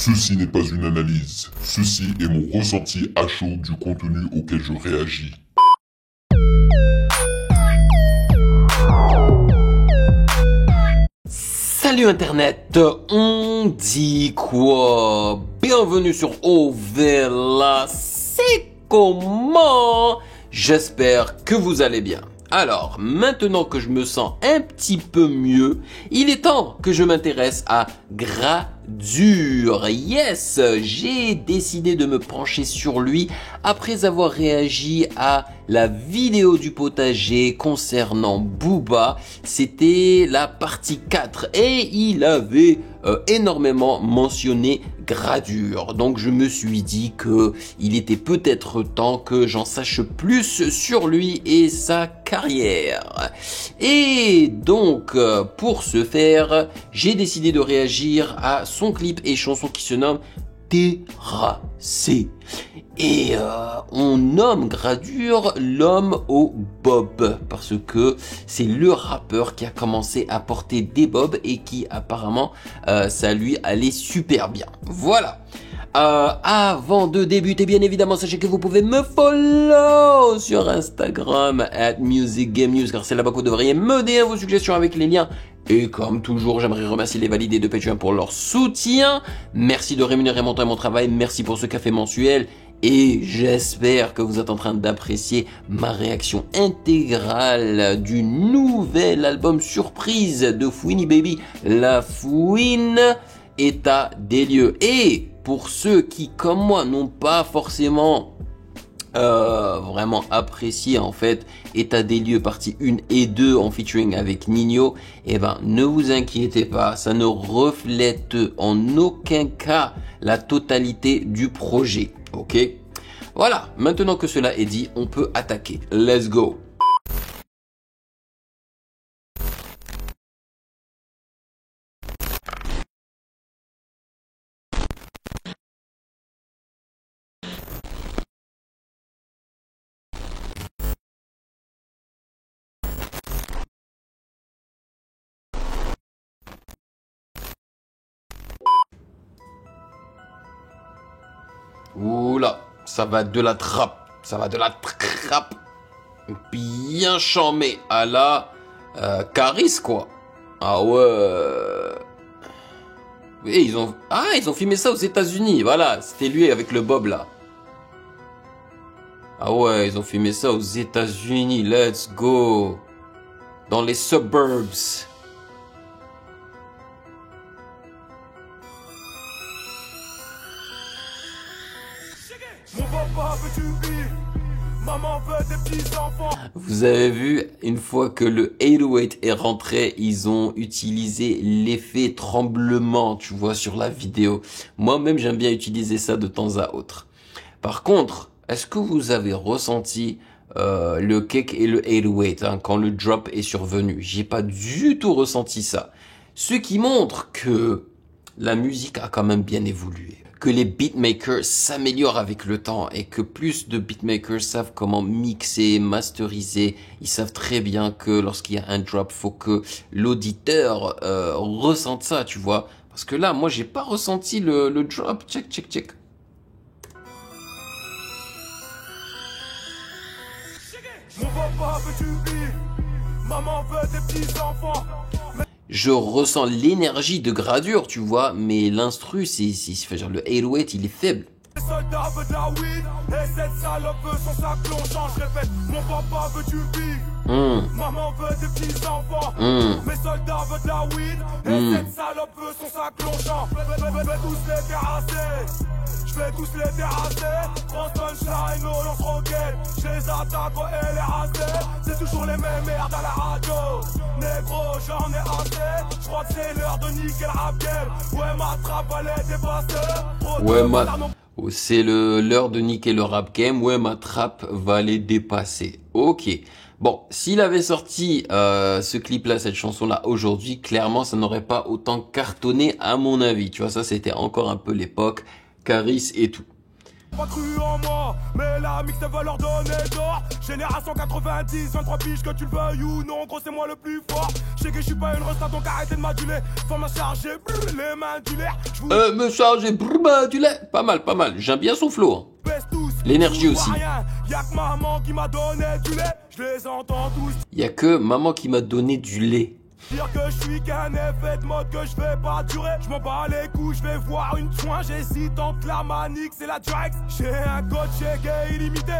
Ceci n'est pas une analyse. Ceci est mon ressenti à chaud du contenu auquel je réagis. Salut Internet, on dit quoi? Bienvenue sur Ovela, c'est comment? J'espère que vous allez bien. Alors, maintenant que je me sens un petit peu mieux, il est temps que je m'intéresse à Gradure. Yes, j'ai décidé de me pencher sur lui après avoir réagi à la vidéo du potager concernant Booba. C'était la partie 4 et il avait énormément mentionné Gradure. Donc je me suis dit que il était peut-être temps que j'en sache plus sur lui et sa carrière. Et donc pour ce faire, j'ai décidé de réagir à son clip et chanson qui se nomme Terrassé. Et on nomme Gradure l'homme au bob parce que c'est le rappeur qui a commencé à porter des bobs et qui apparemment ça lui allait super bien. Voilà. Avant de débuter, bien évidemment, sachez que vous pouvez me follow sur Instagram @musicgamenews car c'est là-bas que vous devriez me dire vos suggestions avec les liens. Et comme toujours, j'aimerais remercier les validés de Patreon pour leur soutien. Merci de rémunérer mon temps et mon travail. Merci pour ce café mensuel. Et j'espère que vous êtes en train d'apprécier ma réaction intégrale du nouvel album surprise de Fouini Baby, La Fouine, état des lieux. Et pour ceux qui, comme moi, n'ont pas forcément vraiment apprécié en fait état des lieux partie 1 et 2 en featuring avec Nino, eh ben ne vous inquiétez pas, ça ne reflète en aucun cas la totalité du projet, ok? Voilà, maintenant que cela est dit, on peut attaquer. Let's go! Oula, ça va de la trappe, bien charmé à la Caris quoi. Ah ouais. Et ils ont filmé ça aux États-Unis, voilà, c'était lui avec le bob là. Ah ouais, ils ont filmé ça aux États-Unis, let's go. Dans les suburbs. Vous avez vu, une fois que le 808 est rentré, ils ont utilisé l'effet tremblement, tu vois, sur la vidéo. Moi-même, j'aime bien utiliser ça de temps à autre. Par contre, est-ce que vous avez ressenti le kick et le 808 quand le drop est survenu? J'ai pas du tout ressenti ça. Ce qui montre que la musique a quand même bien évolué, que les beatmakers s'améliorent avec le temps et que plus de beatmakers savent comment mixer, masteriser. Ils savent très bien que lorsqu'il y a un drop, faut que l'auditeur ressente ça, tu vois. Parce que là, moi, j'ai pas ressenti le drop. Check. Mon papa veut du bif, maman veut des petits enfants. Je ressens l'énergie de Gradure, tu vois, mais l'instru, genre le 808, il est faible. Les soldats veulent de la weed, et cette salope veut son sac plongeant, je répète, mon papa veut du bif, maman veut des petits enfants, mes soldats veulent de la weed, et cette salope veut son sac plongeant, je vais tous les terrasser, je vais tous les terrasser, on sunshine, on lance roquette, je les attaque quand elle est rasée, c'est toujours les mêmes merdes à la radio, négro j'en ai assez, je crois que c'est l'heure de niquer le rap game, ouais ma trappe elle est dépassée, ouais c'est l'heure de niquer le rap game, ouais ma trappe va les dépasser. Ok, bon, s'il avait sorti ce clip-là, cette chanson-là aujourd'hui, clairement ça n'aurait pas autant cartonné à mon avis. Tu vois, ça c'était encore un peu l'époque Caris et tout. Pas cru en moi, mais la mix va leur donner d'or. Génération 90, 23 piges, que tu le veuilles ou non, gros c'est moi le plus fort. Je sais que je suis pas une resta, donc arrêtez de m'aduler. Forme à charger, les mains du l'air. Me charger, du lait. Pas mal, pas mal. J'aime bien son flow. Hein. L'énergie aussi. Y'a que maman qui m'a donné du lait, je les entends tous. Y'a que maman qui m'a donné du lait. Dire que je suis qu'un effet de mode, que je vais pas durer. Je m'en bats les couilles, je vais voir une soin. J'hésite entre la Manix et la Durex. J'ai un code checké illimité.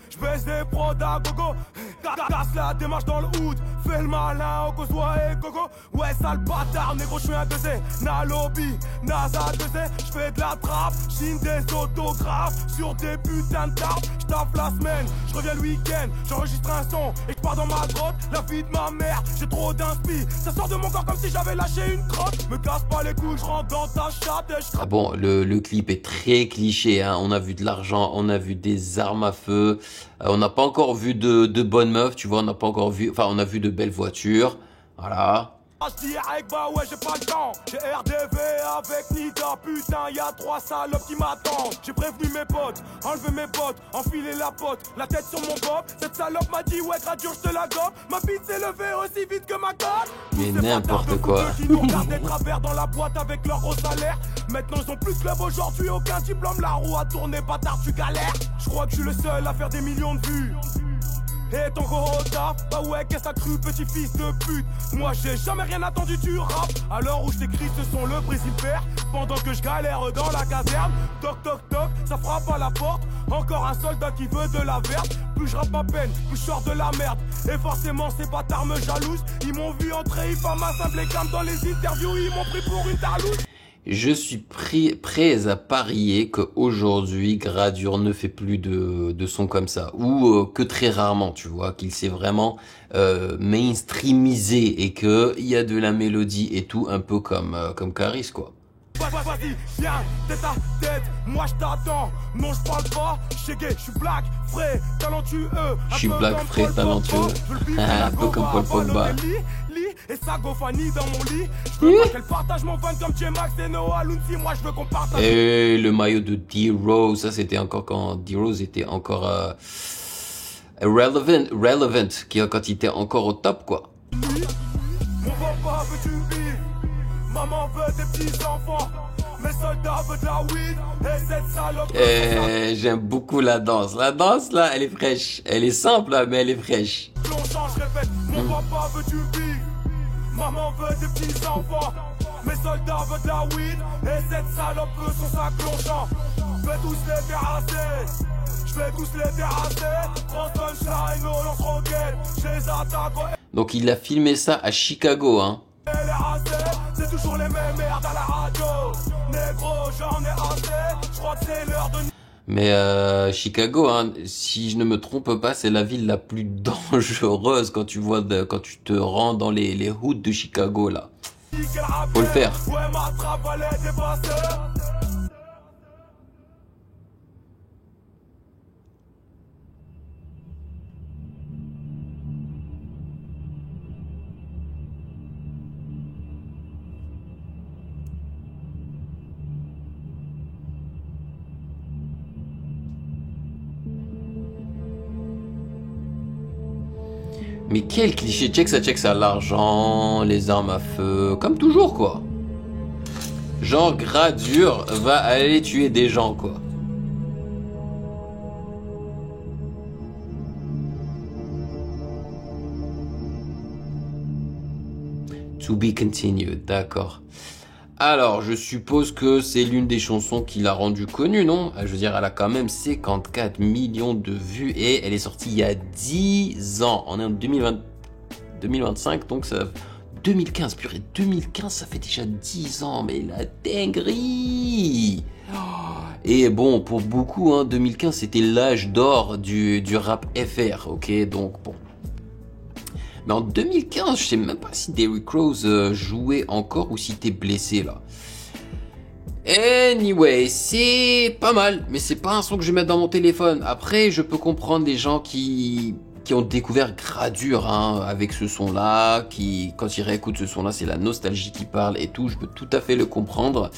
Je baisse des prods à gogo. Casse la démarche dans le hood. Fais le malin au Kosoa et Coco. Ouais, sale bâtard, négro, je suis un 2C. Na lobby, NASA 2C. Je fais de la trappe, chine des autographes sur des putains de tarpes. Je tape la semaine, je reviens le week-end. J'enregistre un son et je pars dans ma grotte. La vie de ma mère, j'ai trop d'inspi. Ça sort de mon corps comme si j'avais lâché une crotte. Me casse pas les couilles, je rentre dans ta chatte et je... Ah bon, le clip est très cliché, hein. On a vu de l'argent, on a vu des armes à feu. On n'a pas encore vu de bonnes meufs, tu vois, on n'a pas encore vu... Enfin, on a vu de belles voitures, voilà. Je direct, bah ouais, j'ai pas le temps. J'ai RDV avec Nida, putain, y'a 3 salopes qui m'attendent. J'ai prévenu mes potes, enlevé mes potes, enfilé la pote, la tête sur mon bob. Cette salope m'a dit, ouais, gradure, je te la gobe. Ma bite s'est levée aussi vite que ma cote. Mais n'importe quoi. Qui nous regardent des travers dans la boîte avec leur gros salaire. Maintenant, ils ont plus club aujourd'hui, aucun diplôme. La roue a tourné, bâtard, tu galères. Je crois que je suis le seul à faire des millions de vues. Et ton gros taf, bah ouais, qu'est-ce que t'as cru, petit fils de pute? Moi j'ai jamais rien attendu du rap. Alors où je t'écris ce son le Brésil perd. Pendant que je galère dans la caserne. Toc toc toc, ça frappe à la porte. Encore un soldat qui veut de la verte. Plus je rappe ma peine, plus je sors de la merde. Et forcément ces bâtards me jalousent. Ils m'ont vu entrer, ils font ma simple cam dans les interviews. Ils m'ont pris pour une tarlouse. Je suis prêt à parier qu'aujourd'hui, Gradure ne fait plus de sons comme ça. Ou que très rarement, tu vois, qu'il s'est vraiment mainstreamisé et qu'il y a de la mélodie et tout, un peu comme Caris, quoi. Vas-y, viens, tête à tête, moi je t'attends. Non, je parle pas, je suis gay, je suis black, frais, talentueux. Je suis black, frais, talentueux. Un peu comme Paul Pogba. Et ça Gofani dans mon lit. Je veux pas qu'elle partage mon fan comme J-Max et Noah Lunzi. Moi je veux qu'on partage. Et le maillot de D-Rose, ça c'était encore quand D-Rose était encore relevant, quand il était encore au top, quoi. Mon papa veut du vivre, maman veut des petits enfants. Mes soldats veulent de la weed et cette salope. J'aime beaucoup la danse. La danse là, elle est fraîche. Elle est simple là, mais elle est fraîche. Plongeant, je répète, mon papa veut du vivre. Maman veut des petits enfants. Mes soldats veulent de la weed et cette salope veut son sac plongeant. Je vais tous les terrasser. Je vais tous les terrasser. Cross punchline, on lance roquette. Je les attaque. Donc il a filmé ça à Chicago, hein. C'est toujours les mêmes merdes à la radio. Négro, j'en ai assez. Je crois que c'est l'heure de... Mais Chicago, hein, si je ne me trompe pas, c'est la ville la plus dangereuse quand tu te rends dans les hoods de Chicago, là. Faut le faire. Ouais, ma trappe, elle est dépassée. Mais quel cliché, check ça, l'argent, les armes à feu, comme toujours, quoi. Genre, Gradure va aller tuer des gens, quoi. To be continued, d'accord. Alors, je suppose que c'est l'une des chansons qui l'a rendue connue, non? Je veux dire, elle a quand même 54 millions de vues et elle est sortie il y a 10 ans. On est en 2025, donc ça... 2015, purée, 2015, ça fait déjà 10 ans, mais la dinguerie! Et bon, pour beaucoup, hein, 2015, c'était l'âge d'or du rap FR, ok? Donc, bon. Mais en 2015, je sais même pas si Derrick Rose jouait encore ou si t'es blessé là. Anyway, c'est pas mal, mais c'est pas un son que je vais mettre dans mon téléphone. Après, je peux comprendre des gens qui qui ont découvert Gradure avec ce son-là, qui, quand ils réécoutent ce son-là, c'est la nostalgie qui parle et tout. Je peux tout à fait le comprendre.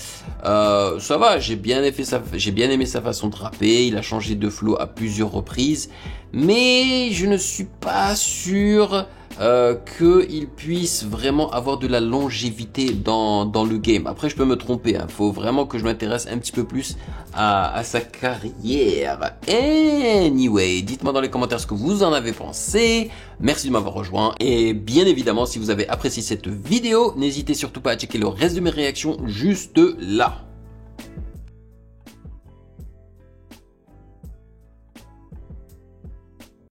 Ça va, j'ai bien aimé sa façon de rapper. Il a changé de flow à plusieurs reprises, mais je ne suis pas sûr qu'il puisse vraiment avoir de la longévité dans le game. Après, je peux me tromper, faut vraiment que je m'intéresse un petit peu plus à sa carrière. Anyway, dites-moi dans les commentaires ce que vous en avez pensé. Merci de m'avoir rejoint. Et bien évidemment, si vous avez apprécié cette vidéo, n'hésitez surtout pas à checker le reste de mes réactions juste là.